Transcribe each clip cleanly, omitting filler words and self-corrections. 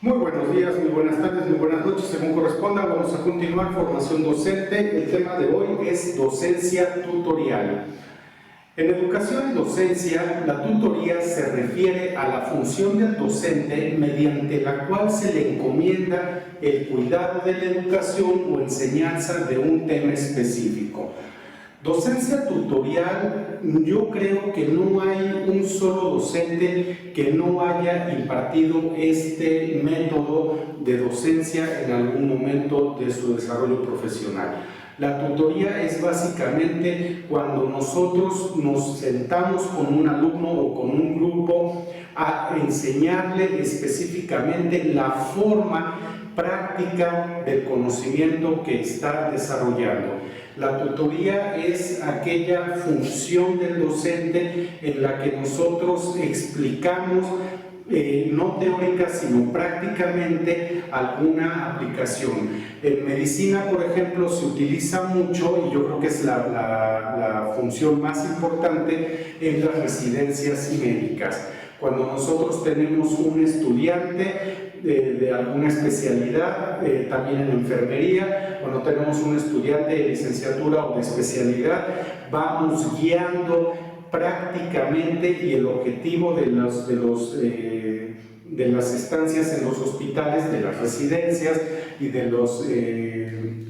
Muy buenos días, muy buenas tardes, muy buenas noches, según corresponda. Vamos a continuar formación docente. El tema de hoy es docencia tutorial. En educación y docencia, la tutoría se refiere a la función del docente mediante la cual se le encomienda el cuidado de la educación o enseñanza de un tema específico. Docencia tutorial, yo creo que no hay un solo docente que no haya impartido este método de docencia en algún momento de su desarrollo profesional. La tutoría es básicamente cuando nosotros nos sentamos con un alumno o con un grupo a enseñarle específicamente la forma práctica del conocimiento que está desarrollando. La tutoría es aquella función del docente en la que nosotros explicamos, no teórica, sino prácticamente alguna aplicación. En medicina, por ejemplo, se utiliza mucho, y yo creo que es la función más importante, en las residencias médicas. Cuando nosotros tenemos un estudiante de alguna especialidad, también en enfermería, cuando tenemos un estudiante de licenciatura o de especialidad, vamos guiando prácticamente, y el objetivo de las estancias en los hospitales, de las residencias y de los,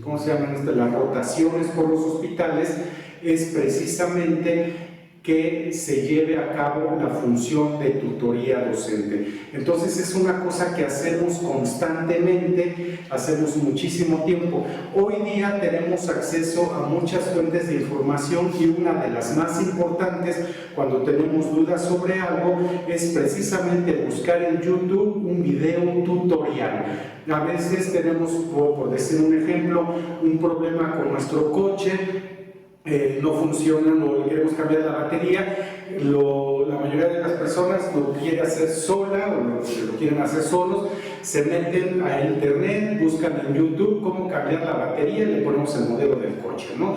¿cómo se llaman? Las rotaciones por los hospitales, es precisamente que se lleve a cabo la función de tutoría docente. Entonces es una cosa que hacemos constantemente, hacemos muchísimo tiempo. Hoy día tenemos acceso a muchas fuentes de información y una de las más importantes cuando tenemos dudas sobre algo es precisamente buscar en YouTube un video tutorial. A veces tenemos, por decir un ejemplo, un problema con nuestro coche, no funciona o le queremos cambiar la batería, la mayoría de las personas lo quiere hacer sola o lo quieren hacer solos, se meten a internet, buscan en YouTube cómo cambiar la batería y le ponemos el modelo del coche, ¿no?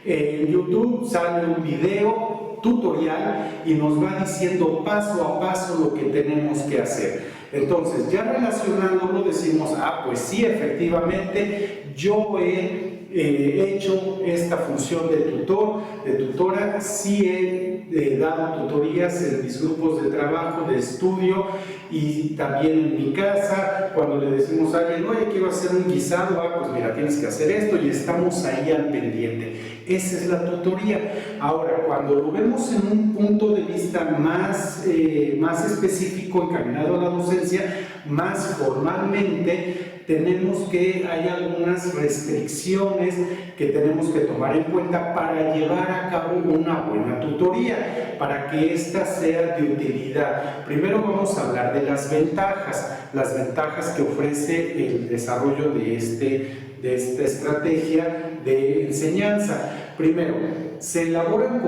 En YouTube sale un video tutorial y nos va diciendo paso a paso lo que tenemos que hacer. Entonces, ya relacionándolo, decimos, pues sí, efectivamente, yo he hecho esta función de tutor, de tutora, sí he dado tutorías en mis grupos de trabajo, de estudio y también en mi casa, cuando le decimos a alguien, oye, quiero hacer un guisado, pues mira, tienes que hacer esto y estamos ahí al pendiente. Esa es la tutoría. Ahora, cuando lo vemos en un punto de vista más específico, encaminado a la docencia, más formalmente, tenemos que hay algunas restricciones que tenemos que tomar en cuenta para llevar a cabo una buena tutoría, para que ésta sea de utilidad. Primero vamos a hablar de las ventajas que ofrece el desarrollo de esta estrategia de enseñanza. Primero, se elaboran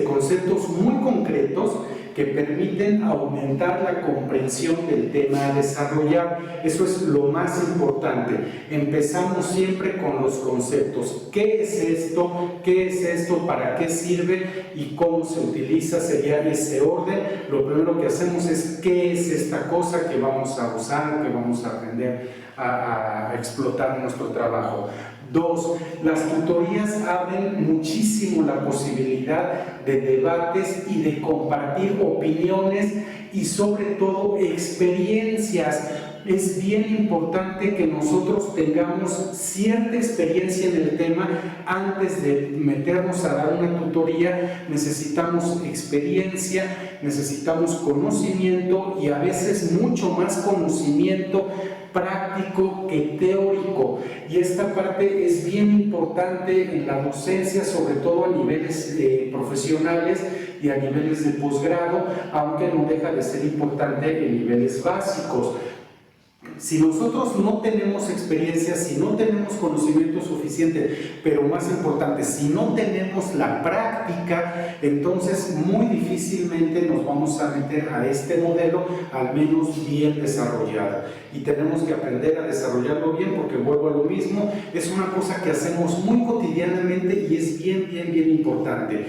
conceptos muy concretos que permiten aumentar la comprensión del tema a desarrollar. Eso es lo más importante. Empezamos siempre con los conceptos. ¿Qué es esto? ¿Qué es esto? ¿Para qué sirve? ¿Y cómo se utiliza? Sería ese orden. Lo primero que hacemos es ¿qué es esta cosa que vamos a usar, que vamos a aprender a explotar en nuestro trabajo? 2. Las tutorías abren muchísimo la posibilidad de debates y de compartir opiniones y sobre todo experiencias. Es bien importante que nosotros tengamos cierta experiencia en el tema antes de meternos a dar una tutoría. Necesitamos experiencia, necesitamos conocimiento y a veces mucho más conocimiento práctico que teórico, y esta parte es bien importante en la docencia, sobre todo a niveles profesionales y a niveles de posgrado, aunque no deja de ser importante en niveles básicos. Si nosotros no tenemos experiencia, si no tenemos conocimiento suficiente, pero más importante, si no tenemos la práctica, entonces muy difícilmente nos vamos a meter a este modelo, al menos bien desarrollado. Y tenemos que aprender a desarrollarlo bien, porque vuelvo a lo mismo, es una cosa que hacemos muy cotidianamente y es bien importante.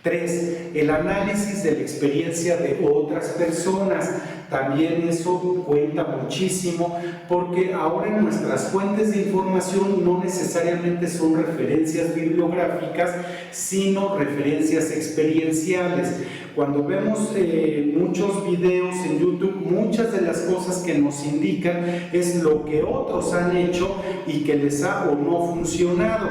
3. El análisis de la experiencia de otras personas. También eso cuenta muchísimo, porque ahora nuestras fuentes de información no necesariamente son referencias bibliográficas, sino referencias experienciales. Cuando vemos muchos videos en YouTube, muchas de las cosas que nos indican es lo que otros han hecho y que les ha o no funcionado.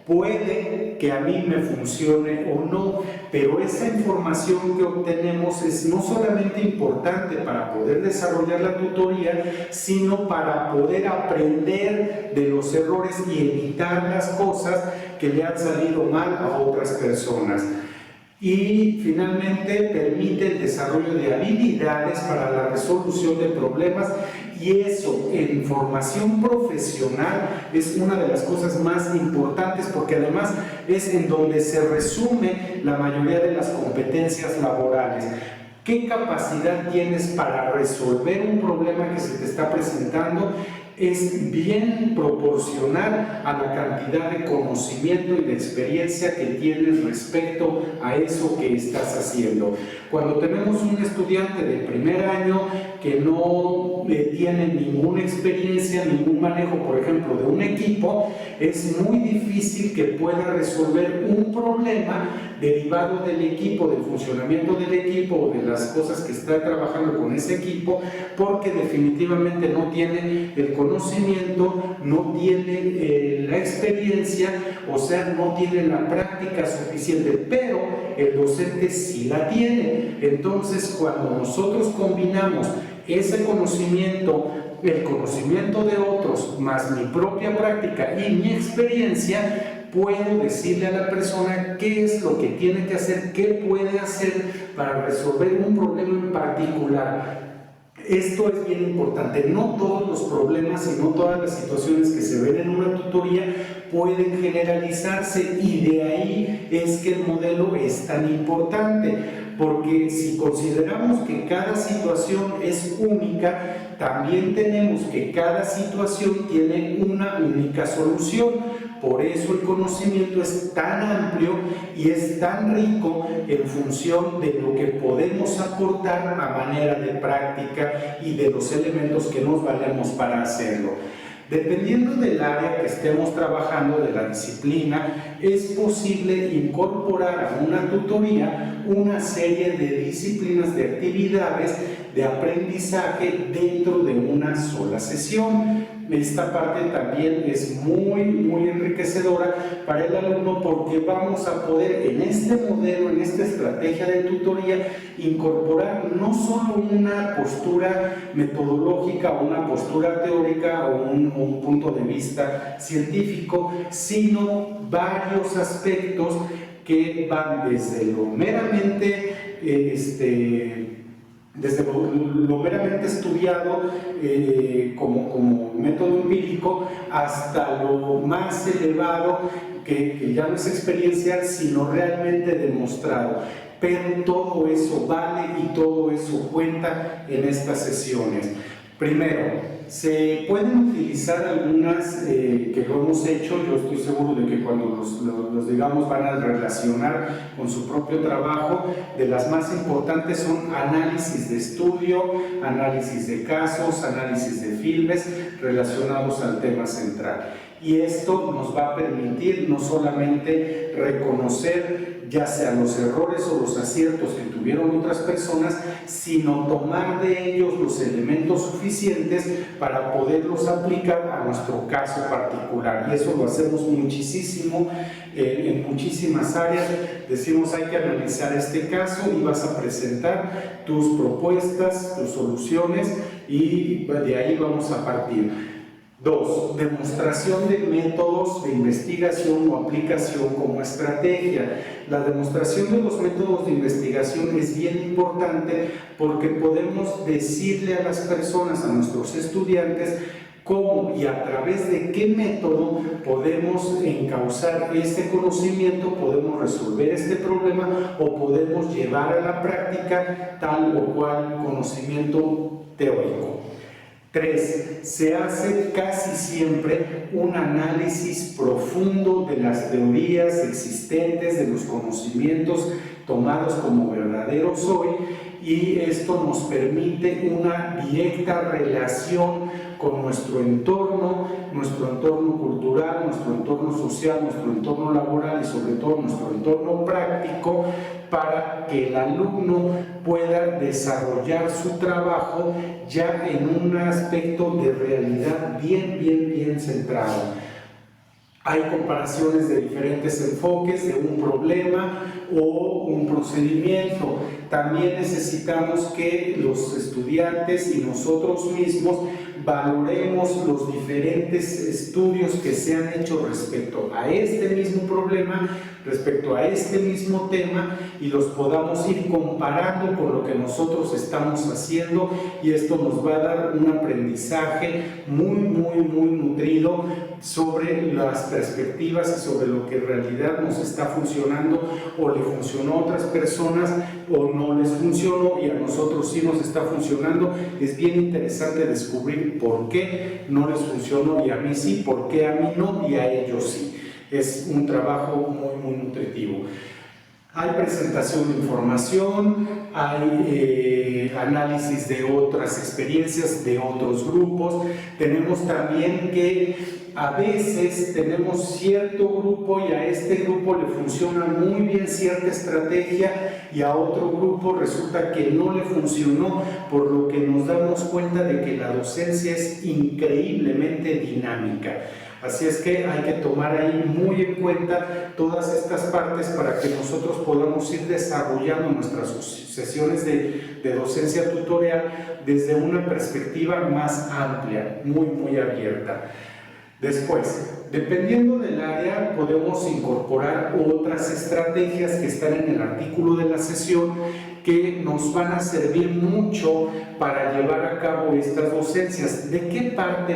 Puede que a mí me funcione o no, pero esa información que obtenemos es no solamente importante para poder desarrollar la tutoría, sino para poder aprender de los errores y evitar las cosas que le han salido mal a otras personas. Y finalmente permite el desarrollo de habilidades para la resolución de problemas, y eso en formación profesional es una de las cosas más importantes, porque además es en donde se resume la mayoría de las competencias laborales. ¿Qué capacidad tienes para resolver un problema que se te está presentando? Es bien proporcional a la cantidad de conocimiento y de experiencia que tienes respecto a eso que estás haciendo. Cuando tenemos un estudiante de primer año que no tiene ninguna experiencia, ningún manejo, por ejemplo, de un equipo, es muy difícil que pueda resolver un problema derivado del equipo, del funcionamiento del equipo o de las cosas que está trabajando con ese equipo, porque definitivamente no tiene el conocimiento, no tiene la experiencia, o sea, no tiene la práctica suficiente, pero el docente sí la tiene. Entonces, cuando nosotros combinamos ese conocimiento, el conocimiento de otros, más mi propia práctica y mi experiencia, puedo decirle a la persona qué es lo que tiene que hacer, qué puede hacer para resolver un problema en particular. Esto es bien importante. No todos los problemas y no todas las situaciones que se ven en una tutoría pueden generalizarse, y de ahí es que el modelo es tan importante, porque si consideramos que cada situación es única, también tenemos que cada situación tiene una única solución. Por eso el conocimiento es tan amplio y es tan rico en función de lo que podemos aportar a manera de práctica y de los elementos que nos valemos para hacerlo. Dependiendo del área que estemos trabajando, de la disciplina, es posible incorporar a una tutoría una serie de disciplinas, de actividades de aprendizaje dentro de una sola sesión. Esta parte también es muy enriquecedora para el alumno, porque vamos a poder en este modelo, en esta estrategia de tutoría, incorporar no solo una postura metodológica o una postura teórica o un punto de vista científico, sino varios aspectos que van desde lo meramente estudiado como método empírico, hasta lo más elevado que ya no es experiencial, sino realmente demostrado. Pero todo eso vale y todo eso cuenta en estas sesiones. Primero, se pueden utilizar algunas que lo hemos hecho. Yo estoy seguro de que cuando los digamos van a relacionar con su propio trabajo. De las más importantes son análisis de estudio, análisis de casos, análisis de filmes relacionados al tema central. Y esto nos va a permitir no solamente reconocer ya sea los errores o los aciertos que tuvieron otras personas, sino tomar de ellos los elementos suficientes para poderlos aplicar a nuestro caso particular. Y eso lo hacemos muchísimo en muchísimas áreas. Decimos, hay que analizar este caso y vas a presentar tus propuestas, tus soluciones, y de ahí vamos a partir. 2. Demostración de métodos de investigación o aplicación como estrategia. La demostración de los métodos de investigación es bien importante, porque podemos decirle a las personas, a nuestros estudiantes, cómo y a través de qué método podemos encauzar este conocimiento, podemos resolver este problema o podemos llevar a la práctica tal o cual conocimiento teórico. 3. Se hace casi siempre un análisis profundo de las teorías existentes, de los conocimientos tomados como verdaderos hoy, y esto nos permite una directa relación con nuestro entorno cultural, nuestro entorno social, nuestro entorno laboral y sobre todo nuestro entorno práctico, para que el alumno pueda desarrollar su trabajo ya en un aspecto de realidad bien centrado. Hay comparaciones de diferentes enfoques de un problema o un procedimiento. También necesitamos que los estudiantes y nosotros mismos valoremos los diferentes estudios que se han hecho respecto a este mismo problema, respecto a este mismo tema, y los podamos ir comparando con lo que nosotros estamos haciendo, y esto nos va a dar un aprendizaje muy nutrido sobre las perspectivas y sobre lo que en realidad nos está funcionando o le funcionó a otras personas o no les funcionó y a nosotros sí nos está funcionando. Es bien interesante descubrir por qué no les funcionó y a mí sí, por qué a mí no y a ellos sí. Es un trabajo muy nutritivo. Hay presentación de información, hay análisis de otras experiencias de otros grupos. Tenemos también que a veces tenemos cierto grupo y a este grupo le funciona muy bien cierta estrategia y a otro grupo resulta que no le funcionó, por lo que nos damos cuenta de que la docencia es increíblemente dinámica. Así es que hay que tomar ahí muy en cuenta todas estas partes para que nosotros podamos ir desarrollando nuestras sesiones de docencia tutorial desde una perspectiva más amplia, muy abierta. Después, dependiendo del área, podemos incorporar otras estrategias que están en el artículo de la sesión que nos van a servir mucho para llevar a cabo estas docencias. ¿De qué parte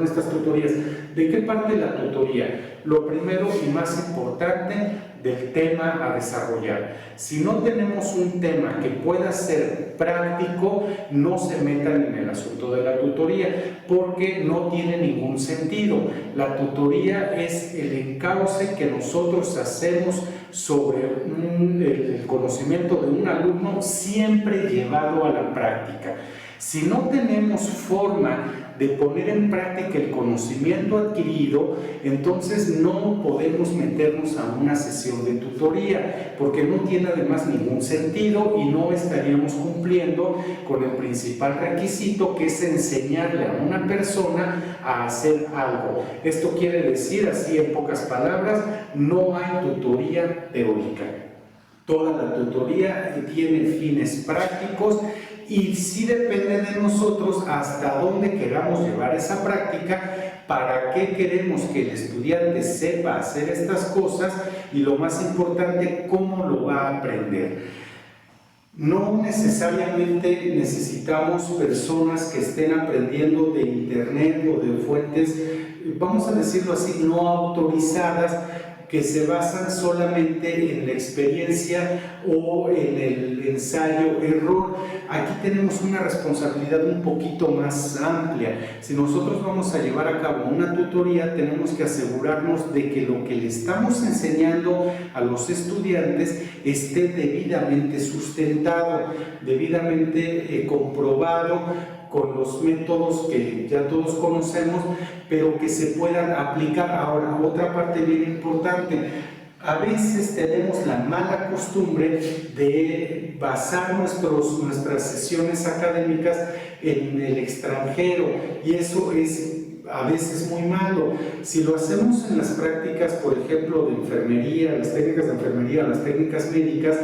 estas tutorías? ¿De qué parte la tutoría? Lo primero y más importante, del tema a desarrollar. Si no tenemos un tema que pueda ser práctico, no se metan en el asunto de la tutoría, porque no tiene ningún sentido. La tutoría es el encauce que nosotros hacemos sobre el conocimiento de un alumno, siempre llevado a la práctica. Si no tenemos forma de poner en práctica el conocimiento adquirido, entonces no podemos meternos a una sesión de tutoría, porque no tiene además ningún sentido y no estaríamos cumpliendo con el principal requisito, que es enseñarle a una persona a hacer algo. Esto quiere decir, así en pocas palabras, no hay tutoría teórica. Toda la tutoría tiene fines prácticos y sí depende de nosotros hasta dónde queramos llevar esa práctica, para qué queremos que el estudiante sepa hacer estas cosas y, lo más importante, cómo lo va a aprender. No necesariamente necesitamos personas que estén aprendiendo de internet o de fuentes, vamos a decirlo así, no autorizadas, que se basan solamente en la experiencia o en el ensayo-error. Aquí tenemos una responsabilidad un poquito más amplia. Si nosotros vamos a llevar a cabo una tutoría, tenemos que asegurarnos de que lo que le estamos enseñando a los estudiantes esté debidamente sustentado, debidamente comprobado, con los métodos que ya todos conocemos, pero que se puedan aplicar. Ahora, otra parte bien importante: a veces tenemos la mala costumbre de basar nuestras sesiones académicas en el extranjero, y eso es a veces muy malo. Si lo hacemos en las prácticas, por ejemplo, de enfermería, las técnicas de enfermería, las técnicas médicas,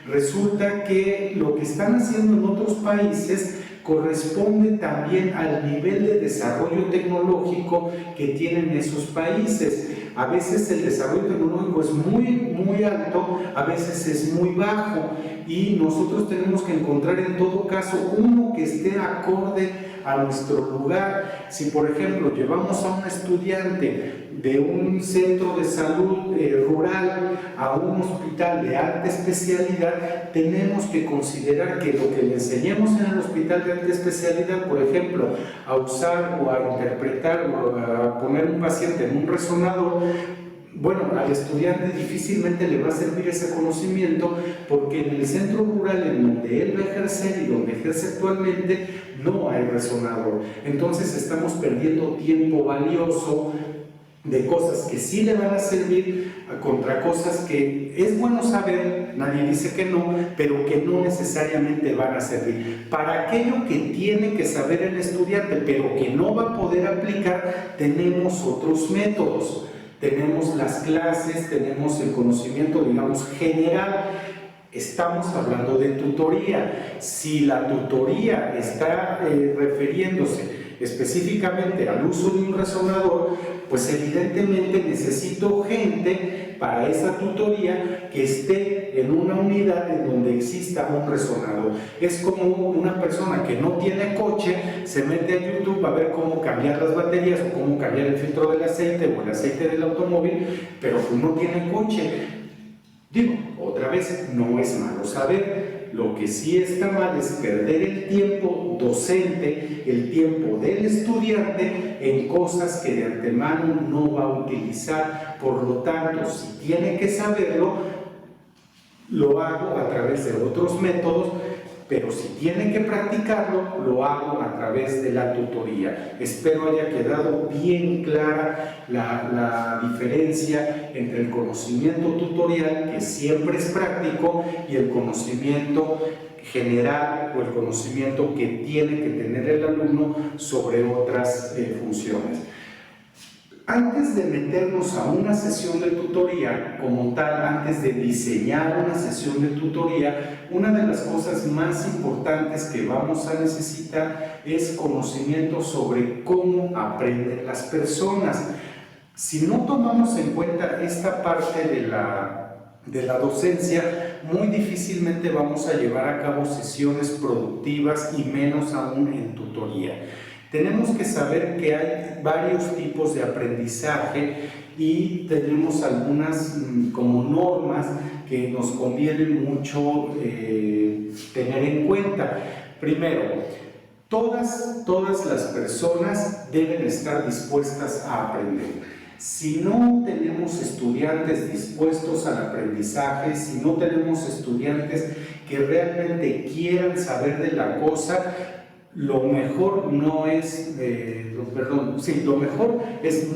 resulta que lo que están haciendo en otros países corresponde también al nivel de desarrollo tecnológico que tienen esos países. A veces el desarrollo tecnológico es muy alto, a veces es muy bajo, y nosotros tenemos que encontrar en todo caso uno que esté acorde a nuestro lugar. Si por ejemplo llevamos a un estudiante de un centro de salud rural a un hospital de alta especialidad, tenemos que considerar que lo que le enseñemos en el hospital de alta especialidad, por ejemplo, a usar o a interpretar o a poner un paciente en un resonador, bueno, al estudiante difícilmente le va a servir ese conocimiento, porque en el centro rural en donde él va a ejercer y donde ejerce actualmente no hay resonador. Entonces estamos perdiendo tiempo valioso de cosas que sí le van a servir contra cosas que es bueno saber, nadie dice que no, pero que no necesariamente van a servir. Para aquello que tiene que saber el estudiante, pero que no va a poder aplicar, tenemos otros métodos. Tenemos las clases, tenemos el conocimiento, digamos, general. Estamos hablando de tutoría. Si la tutoría está refiriéndose específicamente al uso de un resonador, pues evidentemente necesito gente para esa tutoría que esté en una unidad en donde exista un resonador. Es como una persona que no tiene coche, se mete a YouTube a ver cómo cambiar las baterías o cómo cambiar el filtro del aceite o el aceite del automóvil, pero pues no tiene coche. Digo, otra vez, no es malo saber. Lo que sí está mal es perder el tiempo docente, el tiempo del estudiante en cosas que de antemano no va a utilizar. Por lo tanto, si tiene que saberlo, lo hago a través de otros métodos, pero si tiene que practicarlo, lo hago a través de la tutoría. Espero haya quedado bien clara la diferencia entre el conocimiento tutorial, que siempre es práctico, y el conocimiento general o el conocimiento que tiene que tener el alumno sobre otras funciones. Antes de meternos a una sesión de tutoría como tal, antes de diseñar una sesión de tutoría, una de las cosas más importantes que vamos a necesitar es conocimiento sobre cómo aprenden las personas. Si no tomamos en cuenta esta parte de la docencia, muy difícilmente vamos a llevar a cabo sesiones productivas y menos aún en tutoría. Tenemos que saber que hay varios tipos de aprendizaje y tenemos algunas como normas que nos conviene mucho tener en cuenta. Primero, todas las personas deben estar dispuestas a aprender. Si no tenemos estudiantes dispuestos al aprendizaje, si no tenemos estudiantes que realmente quieran saber de la cosa, lo mejor es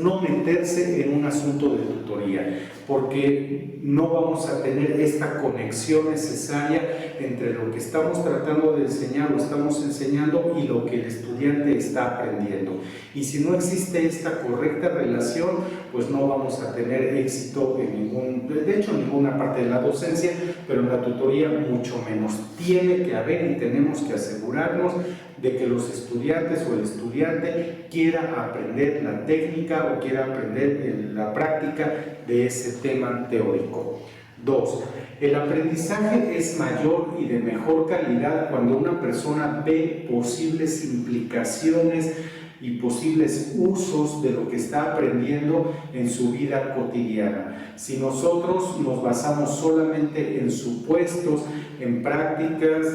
no meterse en un asunto de tutoría, porque no vamos a tener esta conexión necesaria entre lo que estamos tratando de enseñar o estamos enseñando y lo que el estudiante está aprendiendo. Y si no existe esta correcta relación, pues no vamos a tener éxito en ninguna parte de la docencia, pero en la tutoría mucho menos. Tiene que haber y tenemos que asegurarnos de que los estudiantes o el estudiante quiera aprender la técnica o quiera aprender la práctica de ese tema teórico. 2. El aprendizaje es mayor y de mejor calidad cuando una persona ve posibles implicaciones y posibles usos de lo que está aprendiendo en su vida cotidiana. Si nosotros nos basamos solamente en supuestos, en prácticas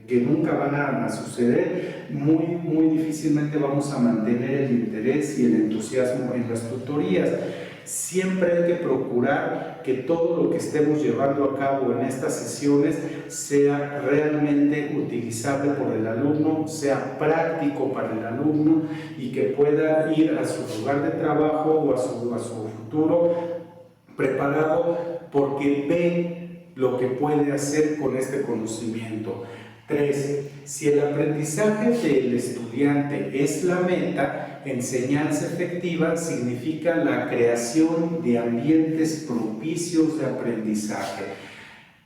que nunca van a suceder, muy difícilmente vamos a mantener el interés y el entusiasmo en las tutorías. Siempre hay que procurar que todo lo que estemos llevando a cabo en estas sesiones sea realmente utilizable por el alumno, sea práctico para el alumno y que pueda ir a su lugar de trabajo o a su futuro preparado porque ve lo que puede hacer con este conocimiento. 3. Si el aprendizaje del estudiante es la meta, enseñanza efectiva significa la creación de ambientes propicios de aprendizaje.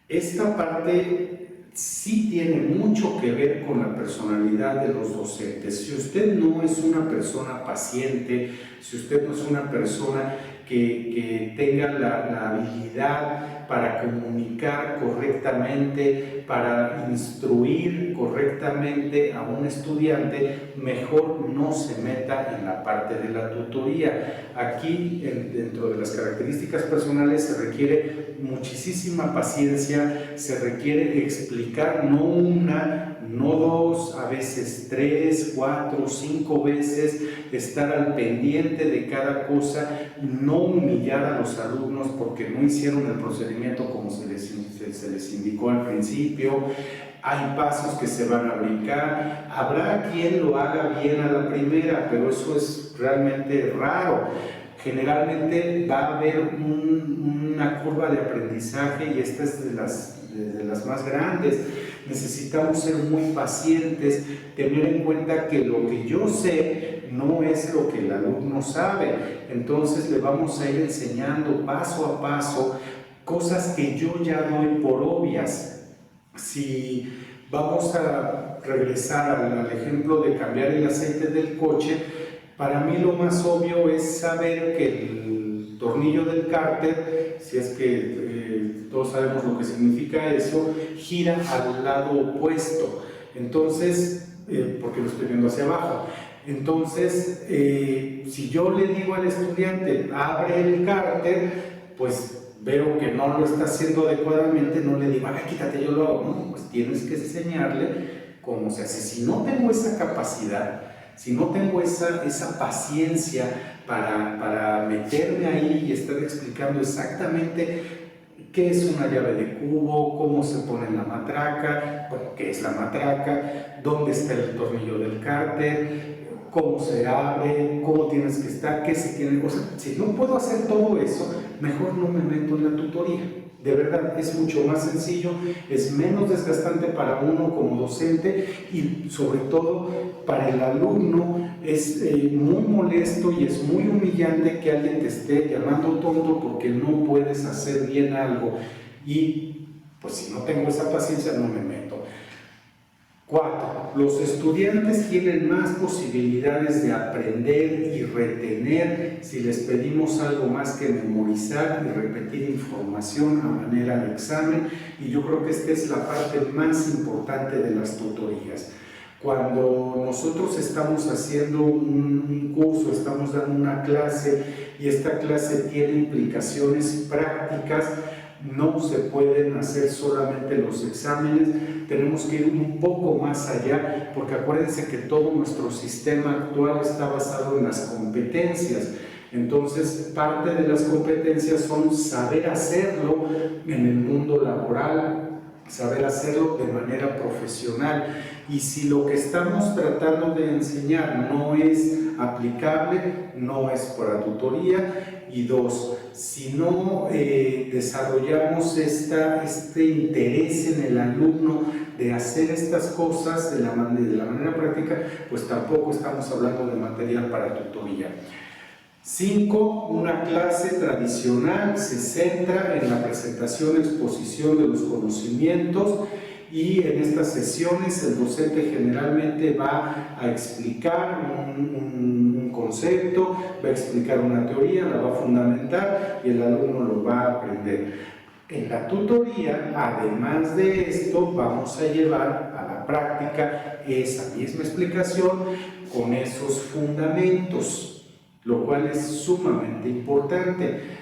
Esta parte sí tiene mucho que ver con la personalidad de los docentes. Si usted no es una persona paciente, si usted no es una persona que tenga la habilidad para comunicar correctamente, para instruir correctamente a un estudiante, mejor no se meta en la parte de la tutoría. Aquí, dentro de las características personales, se requiere muchísima paciencia, se requiere explicar no una no 2, a veces 3, 4, 5 veces, estar al pendiente de cada cosa, no humillar a los alumnos porque no hicieron el procedimiento como se les indicó al principio. Hay pasos que se van a brincar, habrá quien lo haga bien a la primera, pero eso es realmente raro. Generalmente va a haber una curva de aprendizaje y esta es de las más grandes. Necesitamos ser muy pacientes, tener en cuenta que lo que yo sé no es lo que el alumno sabe. Entonces le vamos a ir enseñando paso a paso cosas que yo ya doy por obvias. Si vamos a regresar al ejemplo de cambiar el aceite del coche, para mí lo más obvio es saber que el tornillo del cárter, si es que todos sabemos lo que significa eso, gira al lado opuesto. Entonces, porque lo estoy viendo hacia abajo. Entonces, si yo le digo al estudiante, abre el cárter, pues veo que no lo está haciendo adecuadamente, no le digo, quítate, yo lo hago. No, pues tienes que enseñarle cómo se hace. Si no tengo esa capacidad, si no tengo esa paciencia para meterme ahí y estar explicando exactamente qué es una llave de cubo, cómo se pone la matraca, bueno, qué es la matraca, dónde está el tornillo del cárter, cómo se abre, cómo tienes que estar, qué se tiene. O sea, si no puedo hacer todo eso, mejor no me meto en la tutoría. De verdad, es mucho más sencillo, es menos desgastante para uno como docente y sobre todo para el alumno es muy molesto y es muy humillante que alguien te esté llamando tonto porque no puedes hacer bien algo. Y pues si no tengo esa paciencia no me meto. 4. Los estudiantes tienen más posibilidades de aprender y retener si les pedimos algo más que memorizar y repetir información a manera de examen, y yo creo que esta es la parte más importante de las tutorías. Cuando nosotros estamos haciendo un curso, estamos dando una clase y esta clase tiene implicaciones prácticas, no se pueden hacer solamente los exámenes, tenemos que ir un poco más allá, porque acuérdense que todo nuestro sistema actual está basado en las competencias. Entonces, parte de las competencias son saber hacerlo en el mundo laboral, saber hacerlo de manera profesional. Y si lo que estamos tratando de enseñar no es aplicable, no es para tutoría. Y 2, si no desarrollamos este interés en el alumno de hacer estas cosas de la manera práctica, pues tampoco estamos hablando de material para tutoría. 5. Una clase tradicional se centra en la presentación y exposición de los conocimientos, y en estas sesiones el docente generalmente va a explicar un concepto, va a explicar una teoría, la va a fundamentar y el alumno lo va a aprender. En la tutoría, además de esto, vamos a llevar a la práctica esa misma explicación con esos fundamentos, lo cual es sumamente importante.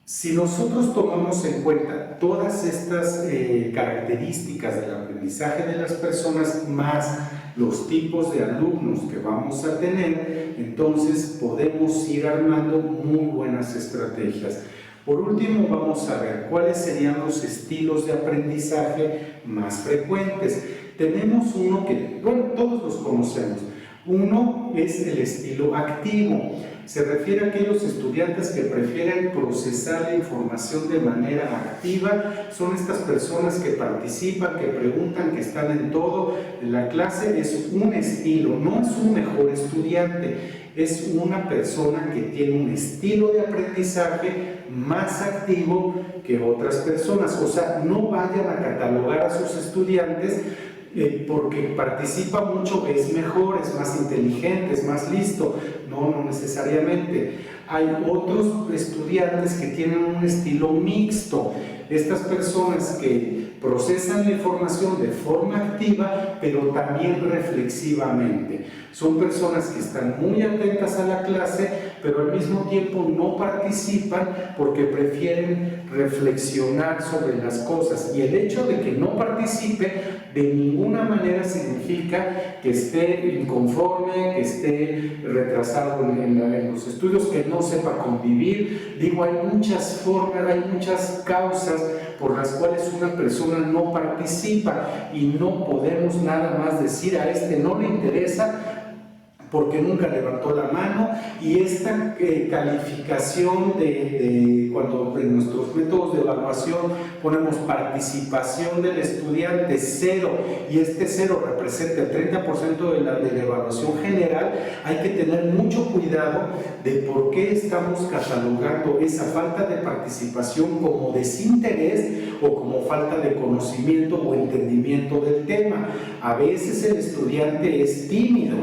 Si nosotros tomamos en cuenta todas estas características del aprendizaje de las personas, más los tipos de alumnos que vamos a tener, entonces podemos ir armando muy buenas estrategias. Por último, vamos a ver cuáles serían los estilos de aprendizaje más frecuentes. Tenemos uno que, bueno, todos los conocemos. Uno es el estilo activo. Se refiere a aquellos estudiantes que prefieren procesar la información de manera activa. Son estas personas que participan, que preguntan, que están en todo. La clase es un estilo, no es un mejor estudiante, es una persona que tiene un estilo de aprendizaje más activo que otras personas. O sea, no vayan a catalogar a sus estudiantes porque participa mucho, es mejor, es más inteligente, es más listo. No necesariamente. Hay otros estudiantes que tienen un estilo mixto. Estas personas que procesan la información de forma activa, pero también reflexivamente. Son personas que están muy atentas a la clase, pero al mismo tiempo no participan porque prefieren reflexionar sobre las cosas. Y el hecho de que no participe de ninguna manera significa que esté inconforme, que esté retrasado en los estudios, que no sepa convivir. Digo, hay muchas formas, hay muchas causas por las cuales una persona no participa y no podemos nada más decir a este no le interesa porque nunca levantó la mano. Y esta calificación cuando en nuestros métodos de evaluación ponemos participación del estudiante 0 y este 0 representa el 30% de la evaluación general, hay que tener mucho cuidado de por qué estamos catalogando esa falta de participación como desinterés o como falta de conocimiento o entendimiento del tema. A veces el estudiante es tímido,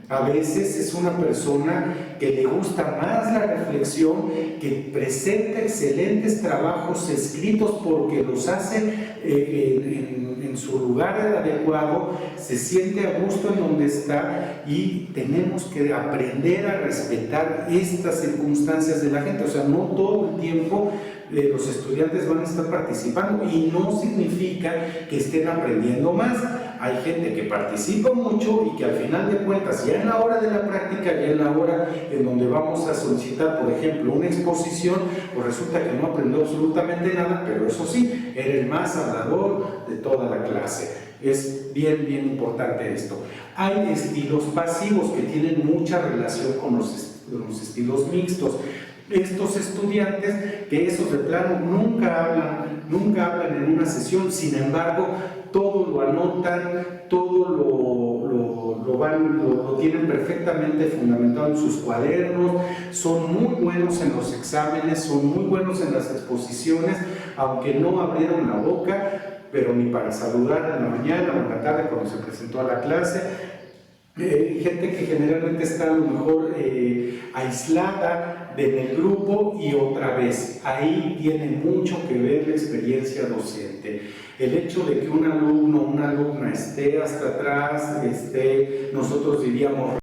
a veces es una persona que le gusta más la reflexión, que presenta excelentes trabajos escritos porque los hace en su lugar adecuado, se siente a gusto en donde está, y tenemos que aprender a respetar estas circunstancias de la gente. O sea, no todo el tiempo los estudiantes van a estar participando y no significa que estén aprendiendo más. Hay gente que participa mucho y que al final de cuentas, ya en la hora de la práctica, ya en la hora en donde vamos a solicitar, por ejemplo, una exposición, pues resulta que no aprendió absolutamente nada, pero eso sí, era el más hablador de toda la clase. Es bien importante esto. Hay estilos pasivos que tienen mucha relación con los estilos mixtos. Estos estudiantes que esos de plano nunca hablan en una sesión, sin embargo todo lo anotan, todo lo tienen perfectamente fundamentado en sus cuadernos, son muy buenos en los exámenes, son muy buenos en las exposiciones, aunque no abrieron la boca, pero ni para saludar en la mañana o en la tarde cuando se presentó a la clase. Gente que generalmente está a lo mejor aislada en el grupo, y otra vez, ahí tiene mucho que ver la experiencia docente. El hecho de que un alumno o una alumna esté hasta atrás, nosotros diríamos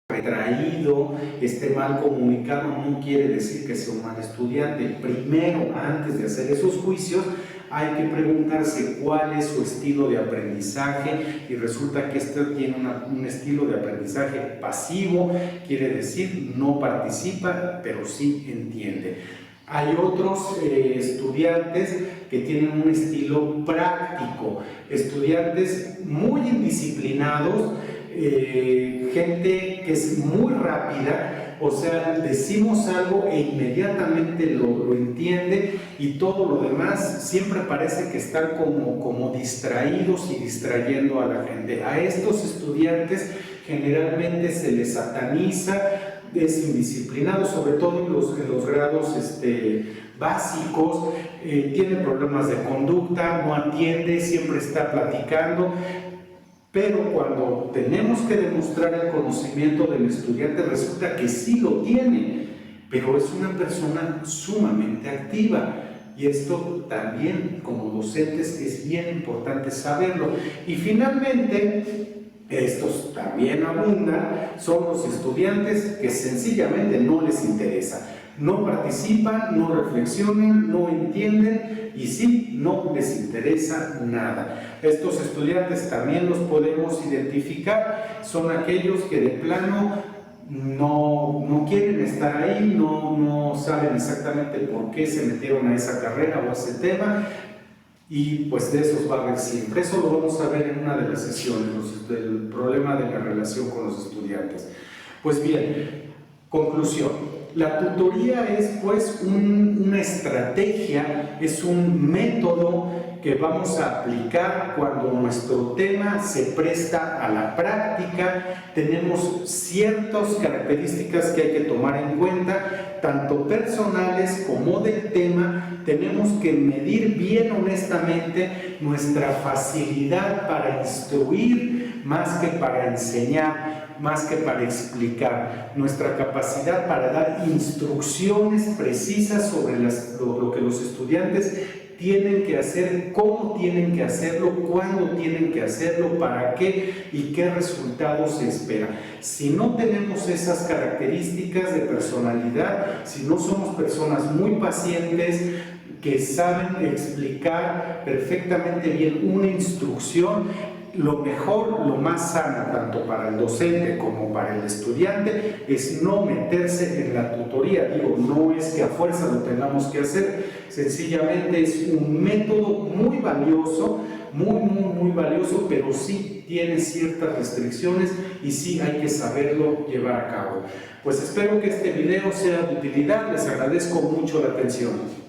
retraído, esté mal comunicado, no quiere decir que sea un mal estudiante. Primero, antes de hacer esos juicios, hay que preguntarse cuál es su estilo de aprendizaje, y resulta que este tiene un estilo de aprendizaje pasivo, quiere decir no participa, pero sí entiende. Hay otros estudiantes que tienen un estilo práctico, estudiantes muy indisciplinados, gente que es muy rápida. O sea, decimos algo e inmediatamente lo entiende, y todo lo demás siempre parece que están como distraídos y distrayendo a la gente. A estos estudiantes generalmente se les sataniza, es indisciplinado, sobre todo en los grados básicos, tiene problemas de conducta, no atiende, siempre está platicando. Pero cuando tenemos que demostrar el conocimiento del estudiante, resulta que sí lo tiene, pero es una persona sumamente activa. Y esto también, como docentes, es bien importante saberlo. Y finalmente, estos también abundan, son los estudiantes que sencillamente no les interesa. No participan, no reflexionan, no entienden, y sí, no les interesa nada. Estos estudiantes también los podemos identificar, son aquellos que de plano no quieren estar ahí, no saben exactamente por qué se metieron a esa carrera o a ese tema, y pues de esos va a haber siempre. Eso lo vamos a ver en una de las sesiones, del problema de la relación con los estudiantes. Pues bien, conclusión. La tutoría es pues una estrategia, es un método que vamos a aplicar cuando nuestro tema se presta a la práctica. Tenemos ciertas características que hay que tomar en cuenta, tanto personales como del tema. Tenemos que medir bien honestamente nuestra facilidad para instruir más que para enseñar, más que para explicar, nuestra capacidad para dar instrucciones precisas sobre lo que los estudiantes tienen que hacer, cómo tienen que hacerlo, cuándo tienen que hacerlo, para qué y qué resultados se espera. Si no tenemos esas características de personalidad, si no somos personas muy pacientes, que saben explicar perfectamente bien una instrucción, lo mejor, lo más sano, tanto para el docente como para el estudiante, es no meterse en la tutoría. Digo, no es que a fuerza lo tengamos que hacer, sencillamente es un método muy valioso, muy valioso, pero sí tiene ciertas restricciones y sí hay que saberlo llevar a cabo. Pues espero que este video sea de utilidad, les agradezco mucho la atención.